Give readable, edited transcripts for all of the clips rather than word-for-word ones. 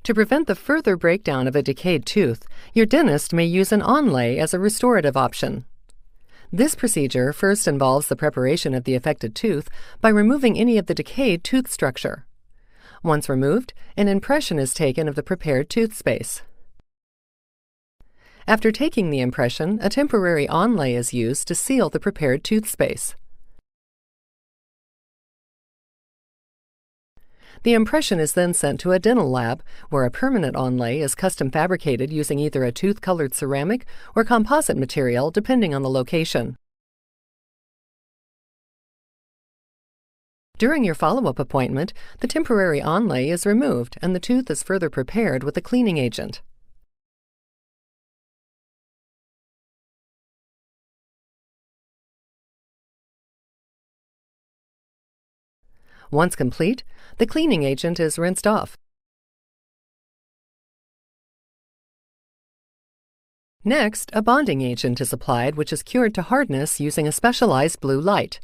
To prevent the further breakdown of a decayed tooth, your dentist may use an onlay as a restorative option. This procedure first involves the preparation of the affected tooth by removing any of the decayed tooth structure. Once removed, an impression is taken of the prepared tooth space. After taking the impression, a temporary onlay is used to seal the prepared tooth space. The impression is then sent to a dental lab, where a permanent onlay is custom fabricated using either a tooth-colored ceramic or composite material depending on the location. During your follow-up appointment, the temporary onlay is removed and the tooth is further prepared with a cleaning agent. Once complete, the cleaning agent is rinsed off. Next, a bonding agent is applied, which is cured to hardness using a specialized blue light.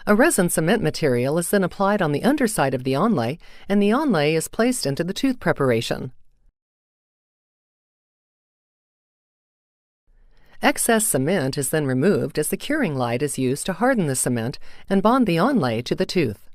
A resin cement material is then applied on the underside of the onlay, and the onlay is placed into the tooth preparation. Excess cement is then removed as the curing light is used to harden the cement and bond the onlay to the tooth.